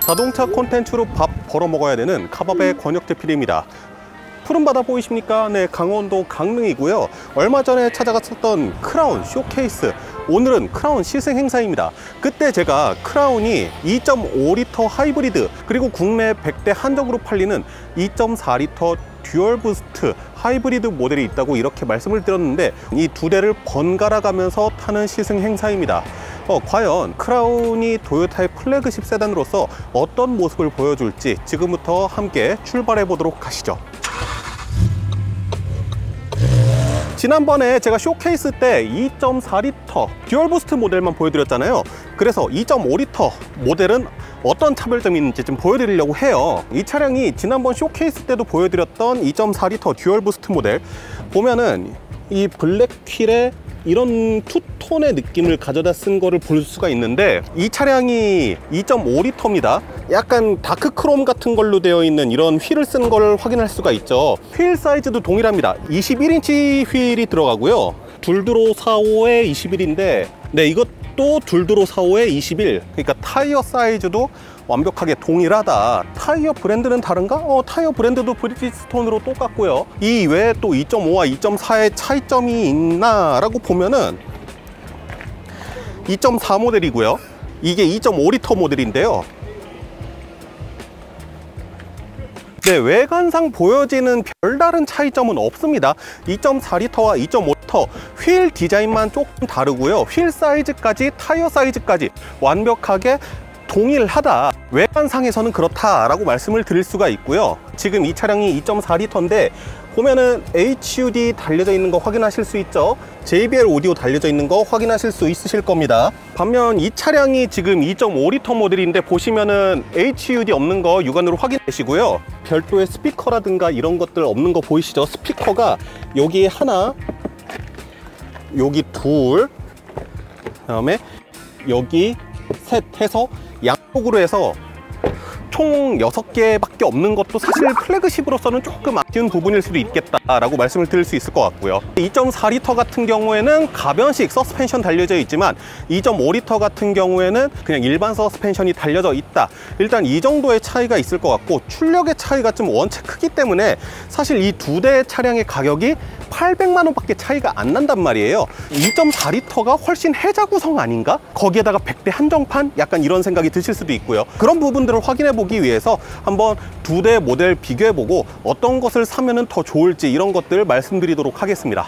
자동차 콘텐츠로 밥 벌어 먹어야 되는 카밥의 권혁재 PD입니다. 푸른 바다 보이십니까? 네, 강원도 강릉이고요. 얼마 전에 찾아갔었던 크라운 쇼케이스, 오늘은 크라운 시승 행사입니다. 그때 제가 크라운이 2.5리터 하이브리드 그리고 국내 100대 한정으로 팔리는 2.4리터 듀얼 부스트 하이브리드 모델이 있다고 이렇게 말씀을 드렸는데, 이 두 대를 번갈아 가면서 타는 시승 행사입니다. 과연 크라운이 토요타의 플래그십 세단으로서 어떤 모습을 보여줄지 지금부터 함께 출발해 보도록 하시죠. 지난번에 제가 쇼케이스 때 2.4리터 듀얼 부스트 모델만 보여드렸잖아요. 그래서 2.5리터 모델은 어떤 차별점이 있는지 좀 보여드리려고 해요. 이 차량이 지난번 쇼케이스 때도 보여드렸던 2.4리터 듀얼 부스트 모델 보면은 이 블랙 휠에 이런 투톤의 느낌을 가져다 쓴 거를 볼 수가 있는데, 이 차량이 2.5리터입니다. 약간 다크 크롬 같은 걸로 되어 있는 이런 휠을 쓴 걸 확인할 수가 있죠. 휠 사이즈도 동일합니다. 21인치 휠이 들어가고요. 둘드로 45에 21인데, 네, 이것도 둘드로 45에 21. 그러니까 타이어 사이즈도 완벽하게 동일하다. 타이어 브랜드는 다른가? 타이어 브랜드도 브리지스톤으로 똑같고요. 이 외에 또 2.5와 2.4의 차이점이 있나 라고 보면은 2.4 모델이고요. 이게 2.5리터 모델인데요. 네, 외관상 보여지는 별다른 차이점은 없습니다. 2.4리터와 2.5리터 휠 디자인만 조금 다르고요. 휠 사이즈까지 타이어 사이즈까지 완벽하게 동일하다. 외관상에서는 그렇다라고 말씀을 드릴 수가 있고요. 지금 이 차량이 2.4리터인데 보면은 HUD 달려져 있는 거 확인하실 수 있죠. JBL 오디오 달려져 있는 거 확인하실 수 있으실 겁니다. 반면 이 차량이 지금 2.5리터 모델인데 보시면은 HUD 없는 거 육안으로 확인하시고요. 별도의 스피커라든가 이런 것들 없는 거 보이시죠? 스피커가 여기 하나, 여기 둘, 그다음에 여기 셋 해서 양쪽으로 해서 총 6개밖에 없는 것도 사실 플래그십으로서는 조금 아쉬운 부분일 수도 있겠다라고 말씀을 드릴 수 있을 것 같고요. 2.4리터 같은 경우에는 가변식 서스펜션 달려져 있지만 2.5리터 같은 경우에는 그냥 일반 서스펜션이 달려져 있다. 일단 이 정도의 차이가 있을 것 같고, 출력의 차이가 좀 원체 크기 때문에 사실 이 두 대의 차량의 가격이 800만 원밖에 차이가 안 난단 말이에요. 2.4리터가 훨씬 해자 구성 아닌가? 거기에다가 100대 한정판? 약간 이런 생각이 드실 수도 있고요. 그런 부분들을 확인해 보기 위해서 한번 두 대 모델 비교해 보고 어떤 것을 사면은 더 좋을지 이런 것들 말씀드리도록 하겠습니다.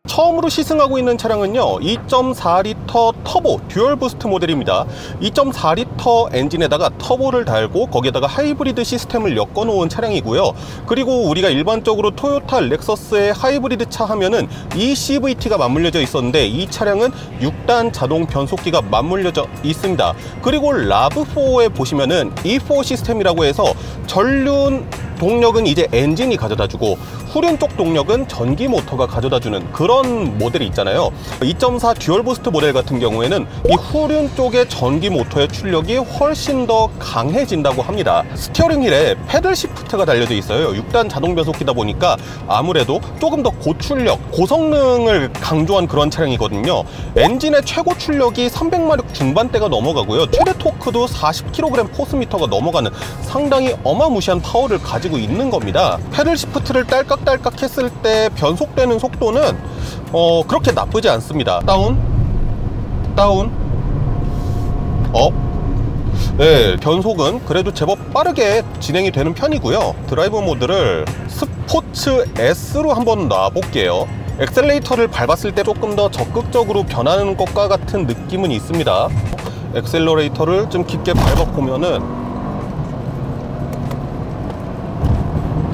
처음으로 시승하고 있는 차량은요, 2.4리터 터보 듀얼 부스트 모델입니다. 2.4리터 엔진에다가 터보를 달고 거기에다가 하이브리드 시스템을 엮어 놓은 차량이고요. 그리고 우리가 일반적으로 토요타 렉서스의 하이브리드 차 하면은 ECVT가 맞물려져 있었는데, 이 차량은 6단 자동 변속기가 맞물려져 있습니다. 그리고 라브4에 보시면은 E4 시스템이라고 해서 전륜 동력은 이제 엔진이 가져다주고 후륜 쪽 동력은 전기 모터가 가져다주는 그런 모델이 있잖아요. 2.4 듀얼 부스트 모델 같은 경우에는 이 후륜 쪽의 전기 모터의 출력이 훨씬 더 강해진다고 합니다. 스티어링 휠에 패들 시프트가 달려져 있어요. 6단 자동 변속기다 보니까 아무래도 조금 더 고출력, 고성능을 강조한 그런 차량이거든요. 엔진의 최고 출력이 300마력 중반대가 넘어가고요. 최대 토크도 40kg 포스미터가 넘어가는 상당히 어마무시한 파워를 가지고 있는 겁니다. 패들 시프트를 딸깍딸깍 했을 때 변속되는 속도는 그렇게 나쁘지 않습니다. 다운, 다운, 업. 네, 변속은 그래도 제법 빠르게 진행이 되는 편이고요. 드라이브 모드를 스포츠 S로 한번 놔볼게요. 엑셀레이터를 밟았을 때 조금 더 적극적으로 변하는 것과 같은 느낌은 있습니다. 엑셀러레이터를 좀 깊게 밟아보면은,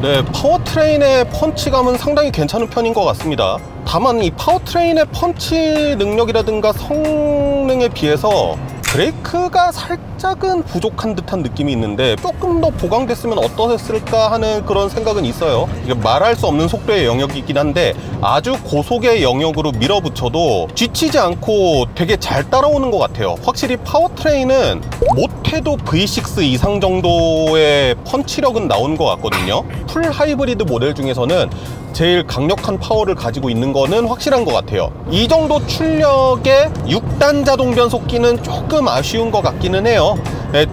네, 파워트레인의 펀치감은 상당히 괜찮은 편인 것 같습니다. 다만 이 파워트레인의 펀치 능력이라든가 성능에 비해서 브레이크가 살짝은 부족한 듯한 느낌이 있는데, 조금 더 보강됐으면 어떠했을까 하는 그런 생각은 있어요. 이게 말할 수 없는 속도의 영역이긴 한데 아주 고속의 영역으로 밀어붙여도 지치지 않고 되게 잘 따라오는 것 같아요. 확실히 파워트레인은 못해도 V6 이상 정도의 펀치력은 나오는 것 같거든요. 풀 하이브리드 모델 중에서는 제일 강력한 파워를 가지고 있는 거는 확실한 것 같아요. 이 정도 출력의 6단 자동 변속기는 조금 아쉬운 것 같기는 해요.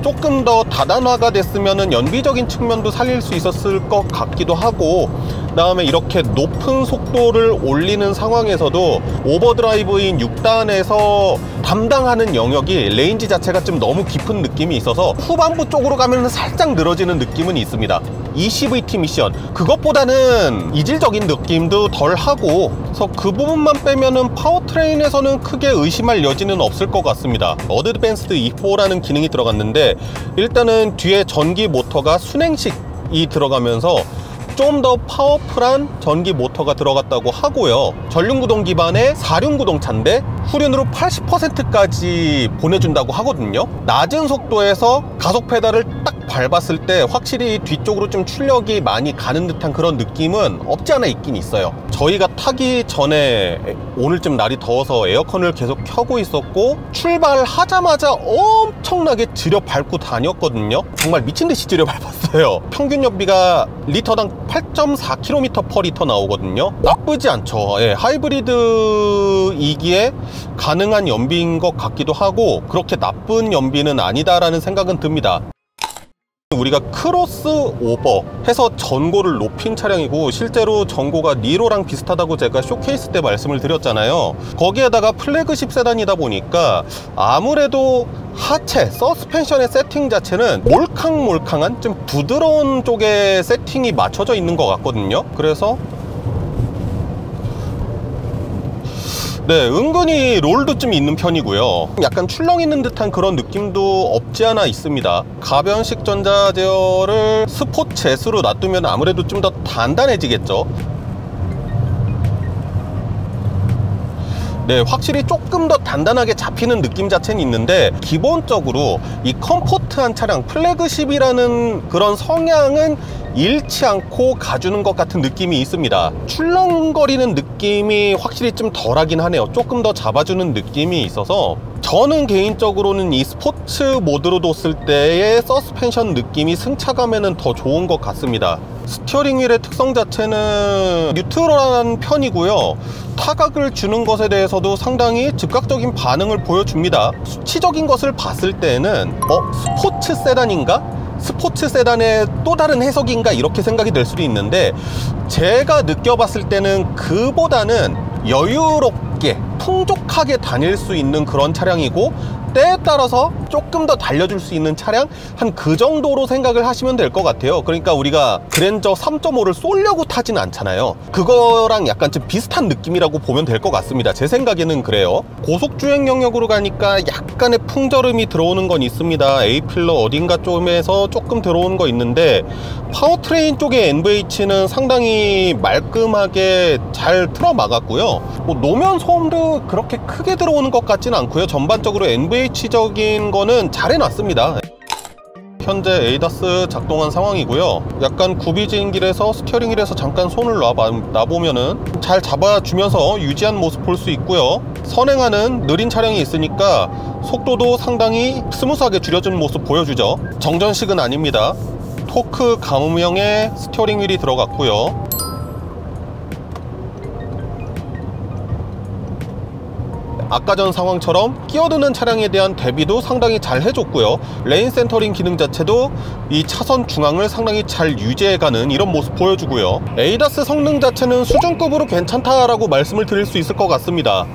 조금 더 다단화가 됐으면 연비적인 측면도 살릴 수 있었을 것 같기도 하고, 그 다음에 이렇게 높은 속도를 올리는 상황에서도 오버드라이브인 6단에서 담당하는 영역이 레인지 자체가 좀 너무 깊은 느낌이 있어서 후반부 쪽으로 가면 살짝 늘어지는 느낌은 있습니다. 이 CVT 미션 그것보다는 이질적인 느낌도 덜하고, 그래서 그 부분만 빼면은 파워트레인에서는 크게 의심할 여지는 없을 것 같습니다. 어드밴스드 E4라는 기능이 들어갔는데, 일단은 뒤에 전기 모터가 순행식이 들어가면서 좀 더 파워풀한 전기 모터가 들어갔다고 하고요. 전륜구동 기반의 4륜구동 차인데 후륜으로 80%까지 보내준다고 하거든요. 낮은 속도에서 가속 페달을 딱 밟았을 때 확실히 뒤쪽으로 좀 출력이 많이 가는 듯한 그런 느낌은 없지 않아 있긴 있어요. 저희가 타기 전에 오늘쯤 날이 더워서 에어컨을 계속 켜고 있었고, 출발하자마자 엄청나게 들여 밟고 다녔거든요. 정말 미친듯이 들여 밟았어요. 평균 연비가 리터당 8.4km/리터 나오거든요. 나쁘지 않죠. 예, 하이브리드이기에 가능한 연비인 것 같기도 하고, 그렇게 나쁜 연비는 아니다라는 생각은 듭니다. 우리가 크로스 오버 해서 전고를 높인 차량이고, 실제로 전고가 니로랑 비슷하다고 제가 쇼케이스 때 말씀을 드렸잖아요. 거기에다가 플래그십 세단이다 보니까 아무래도 하체, 서스펜션의 세팅 자체는 몰캉몰캉한 좀 부드러운 쪽에 세팅이 맞춰져 있는 것 같거든요. 그래서 네, 은근히 롤도 좀 있는 편이고요. 약간 출렁 있는 듯한 그런 느낌도 없지 않아 있습니다. 가변식 전자 제어를 스포츠 S로 놔두면 아무래도 좀 더 단단해지겠죠. 네, 확실히 조금 더 단단하게 잡히는 느낌 자체는 있는데, 기본적으로 이 컴포트한 차량, 플래그십이라는 그런 성향은 잃지 않고 가주는 것 같은 느낌이 있습니다. 출렁거리는 느낌이 확실히 좀 덜하긴 하네요. 조금 더 잡아주는 느낌이 있어서 저는 개인적으로는 이 스포츠 모드로 뒀을 때의 서스펜션 느낌이 승차감에는 더 좋은 것 같습니다. 스티어링 휠의 특성 자체는 뉴트럴한 편이고요. 타각을 주는 것에 대해서도 상당히 즉각적인 반응을 보여줍니다. 수치적인 것을 봤을 때는 스포츠 세단인가? 스포츠 세단의 또 다른 해석인가? 이렇게 생각이 될 수도 있는데, 제가 느껴봤을 때는 그보다는 여유롭게 풍족하게 다닐 수 있는 그런 차량이고, 때에 따라서 조금 더 달려줄 수 있는 차량, 한 그 정도로 생각을 하시면 될 것 같아요. 그러니까 우리가 그랜저 3.5를 쏘려고 타진 않잖아요. 그거랑 약간 좀 비슷한 느낌이라고 보면 될 것 같습니다. 제 생각에는 그래요. 고속주행 영역으로 가니까 약간의 풍절음이 들어오는 건 있습니다. A필러 어딘가 쪽에서 조금 들어오는 거 있는데, 파워트레인 쪽의 NVH는 상당히 말끔하게 잘 틀어막았고요. 노면 소음도 그렇게 크게 들어오는 것 같지는 않고요. 전반적으로 NVH적인 거는 잘 해놨습니다. 현재 에이다스 작동한 상황이고요. 약간 굽이진 길에서 스티어링 휠에서 잠깐 손을 놔보면은 잘 잡아주면서 유지한 모습 볼 수 있고요. 선행하는 느린 차량이 있으니까 속도도 상당히 스무스하게 줄여주는 모습 보여주죠. 정전식은 아닙니다. 토크 감음형의 스티어링 휠이 들어갔고요. 아까 전 상황처럼 끼어드는 차량에 대한 대비도 상당히 잘 해줬고요. 레인 센터링 기능 자체도 이 차선 중앙을 상당히 잘 유지해가는 이런 모습 보여주고요. 에이다스 성능 자체는 수준급으로 괜찮다라고 말씀을 드릴 수 있을 것 같습니다.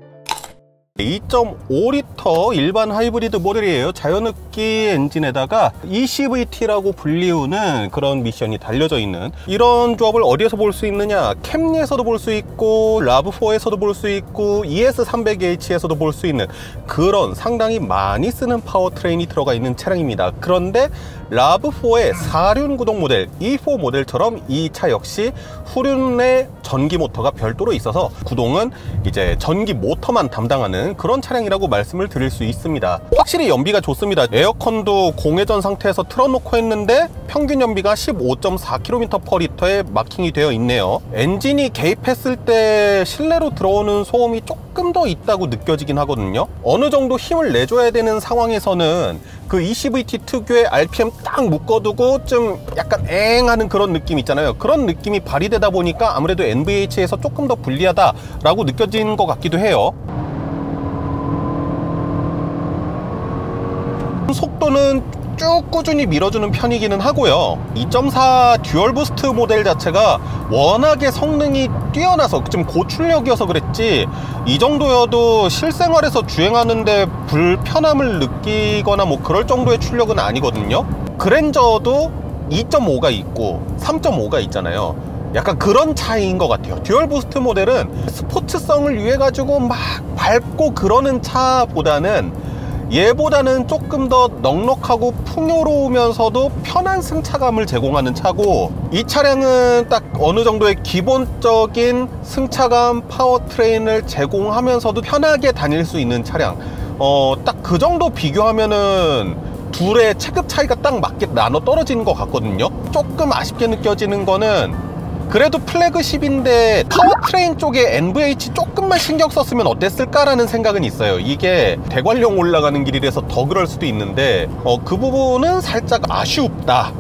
2.5리터 일반 하이브리드 모델이에요. 자연흡기 엔진에다가 eCVT라고 불리우는 그런 미션이 달려져 있는, 이런 조합을 어디에서 볼 수 있느냐, 캠리에서도 볼 수 있고 라브4에서도 볼 수 있고 ES300H에서도 볼 수 있는 그런 상당히 많이 쓰는 파워트레인이 들어가 있는 차량입니다. 그런데 라브4의 4륜 구동 모델 E4 모델처럼 이 차 역시 후륜의 전기 모터가 별도로 있어서 구동은 이제 전기 모터만 담당하는 그런 차량이라고 말씀을 드릴 수 있습니다. 확실히 연비가 좋습니다. 에어컨도 공회전 상태에서 틀어놓고 했는데 평균 연비가 15.4km/L에 마킹이 되어 있네요. 엔진이 개입했을 때 실내로 들어오는 소음이 조금 더 있다고 느껴지긴 하거든요. 어느 정도 힘을 내줘야 되는 상황에서는 그 eCVT 특유의 RPM 딱 묶어두고 좀 약간 앵하는 그런 느낌 있잖아요. 그런 느낌이 발휘되다 보니까 아무래도 NVH에서 조금 더 불리하다라고 느껴지는 것 같기도 해요. 속도는 쭉 꾸준히 밀어주는 편이기는 하고요. 2.4 듀얼 부스트 모델 자체가 워낙에 성능이 뛰어나서 좀 고출력이어서 그랬지, 이 정도여도 실생활에서 주행하는데 불편함을 느끼거나 뭐 그럴 정도의 출력은 아니거든요. 그랜저도 2.5가 있고 3.5가 있잖아요. 약간 그런 차이인 것 같아요. 듀얼 부스트 모델은 스포츠성을 위해 가지고 막 밟고 그러는 차보다는, 얘보다는 조금 더 넉넉하고 풍요로우면서도 편한 승차감을 제공하는 차고, 이 차량은 딱 어느 정도의 기본적인 승차감, 파워트레인을 제공하면서도 편하게 다닐 수 있는 차량, 딱 그 정도 비교하면은 둘의 체급 차이가 딱 맞게 나눠 떨어지는 것 같거든요. 조금 아쉽게 느껴지는 거는, 그래도 플래그십인데 파워트레인 쪽에 NVH 조금만 신경 썼으면 어땠을까라는 생각은 있어요. 이게 대관령 올라가는 길이라서 더 그럴 수도 있는데 그 부분은 살짝 아쉽다.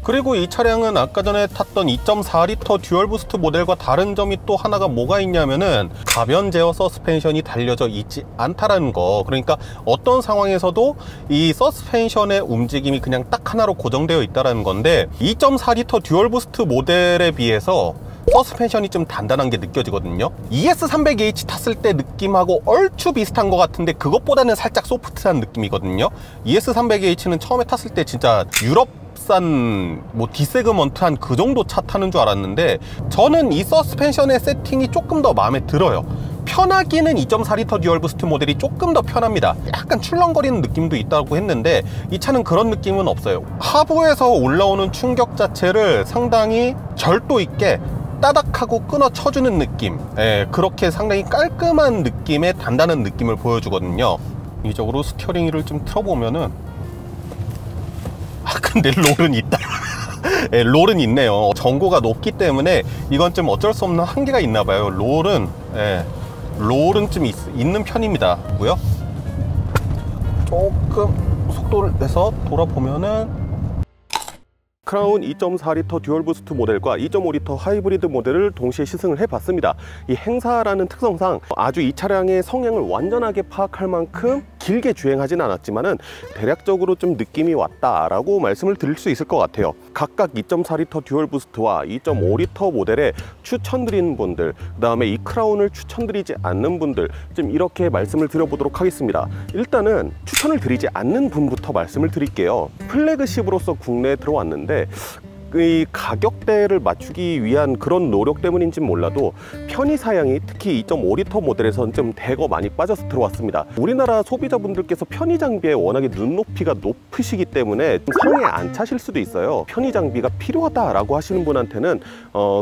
그리고 이 차량은 아까 전에 탔던 2.4L 듀얼 부스트 모델과 다른 점이 또 하나가 뭐가 있냐면은 가변 제어 서스펜션이 달려져 있지 않다라는 거. 그러니까 어떤 상황에서도 이 서스펜션의 움직임이 그냥 딱 하나로 고정되어 있다는 건데, 2.4L 듀얼 부스트 모델에 비해서 서스펜션이 좀 단단한 게 느껴지거든요. ES300H 탔을 때 느낌하고 얼추 비슷한 것 같은데 그것보다는 살짝 소프트한 느낌이거든요. ES300H는 처음에 탔을 때 진짜 유럽산 뭐 디세그먼트한 그 정도 차 타는 줄 알았는데, 저는 이 서스펜션의 세팅이 조금 더 마음에 들어요. 편하기는 2.4L 듀얼 부스트 모델이 조금 더 편합니다. 약간 출렁거리는 느낌도 있다고 했는데 이 차는 그런 느낌은 없어요. 하부에서 올라오는 충격 자체를 상당히 절도 있게 따닥하고 끊어 쳐주는 느낌, 그렇게 상당히 깔끔한 느낌의 단단한 느낌을 보여주거든요. 이쪽으로 스티어링 휠을 좀 틀어보면은, 근데 롤은 있다. 롤은 있네요. 전고가 높기 때문에 이건 좀 어쩔 수 없는 한계가 있나 봐요. 롤은 좀 있는 편입니다. 뭐요? 조금 속도를 내서 돌아보면은 크라운 2.4L 듀얼 부스트 모델과 2.5L 하이브리드 모델을 동시에 시승을 해봤습니다. 이 행사라는 특성상 아주 이 차량의 성향을 완전하게 파악할 만큼 길게 주행하진 않았지만은 대략적으로 좀 느낌이 왔다라고 말씀을 드릴 수 있을 것 같아요. 각각 2.4L 듀얼 부스트와 2.5L 모델에 추천드리는 분들, 그 다음에 이 크라운을 추천드리지 않는 분들, 좀 이렇게 말씀을 드려보도록 하겠습니다. 일단은 추천을 드리지 않는 분부터 말씀을 드릴게요. 플래그십으로서 국내에 들어왔는데 이 가격대를 맞추기 위한 그런 노력 때문인지는 몰라도 편의 사양이 특히 2.5L 모델에서는 좀 대거 많이 빠져서 들어왔습니다. 우리나라 소비자분들께서 편의 장비에 워낙에 눈높이가 높으시기 때문에 성에 안 차실 수도 있어요. 편의 장비가 필요하다라고 하시는 분한테는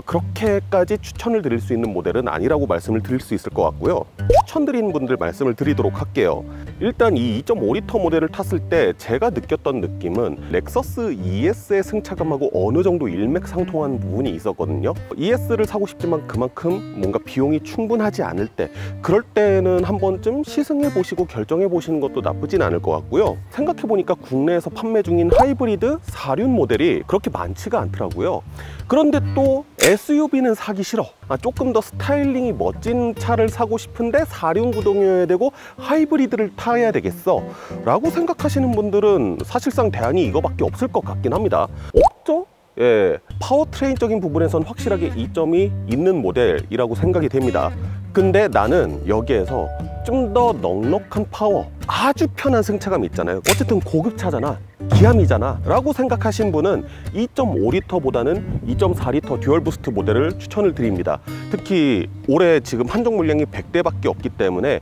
그렇게까지 추천을 드릴 수 있는 모델은 아니라고 말씀을 드릴 수 있을 것 같고요. 추천드리는 분들 말씀을 드리도록 할게요. 일단 이 2.5L 모델을 탔을 때 제가 느꼈던 느낌은 렉서스 ES의 승차감하고 어느 정도 일맥상통한 부분이 있었거든요. ES를 사고 싶지만 그만큼 뭔가 비용이 충분하지 않을 때, 그럴 때는 한 번쯤 시승해 보시고 결정해 보시는 것도 나쁘진 않을 것 같고요. 생각해 보니까 국내에서 판매 중인 하이브리드 4륜 모델이 그렇게 많지가 않더라고요. 그런데 또 SUV는 사기 싫어, 조금 더 스타일링이 멋진 차를 사고 싶은데 4륜 구동이어야 되고 하이브리드를 타야 되겠어 라고 생각하시는 분들은 사실상 대안이 이거밖에 없을 것 같긴 합니다. 없죠? 파워트레인적인 부분에선 확실하게 이점이 있는 모델이라고 생각이 됩니다. 근데 나는 여기에서 좀 더 넉넉한 파워, 아주 편한 승차감 있잖아요. 어쨌든 고급차잖아, 기함이잖아 라고 생각하신 분은 2.5L보다는 2.4L 듀얼 부스트 모델을 추천을 드립니다. 특히 올해 지금 한정 물량이 100대밖에 없기 때문에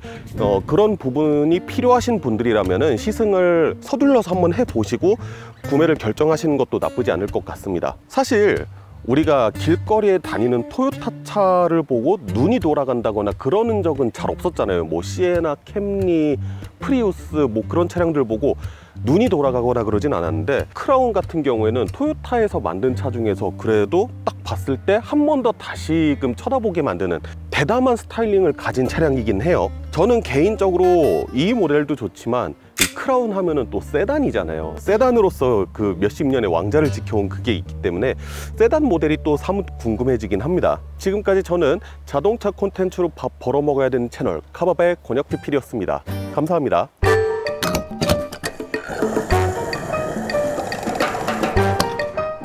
그런 부분이 필요하신 분들이라면 시승을 서둘러서 한번 해보시고 구매를 결정하시는 것도 나쁘지 않을 것 같습니다. 사실 우리가 길거리에 다니는 토요타 차를 보고 눈이 돌아간다거나 그러는 적은 잘 없었잖아요. 뭐 시에나, 캠리, 프리우스 뭐 그런 차량들 보고 눈이 돌아가거나 그러진 않았는데, 크라운 같은 경우에는 토요타에서 만든 차 중에서 그래도 딱 봤을 때 한 번 더 다시금 쳐다보게 만드는 대담한 스타일링을 가진 차량이긴 해요. 저는 개인적으로 이 모델도 좋지만 이 크라운 하면은 또 세단이잖아요. 세단으로서 그 몇십 년의 왕자를 지켜온 그게 있기 때문에 세단 모델이 또 사뭇 궁금해지긴 합니다. 지금까지 저는 자동차 콘텐츠로 밥 벌어먹어야 되는 채널 카바의 권혁PPL이었습니다. 감사합니다.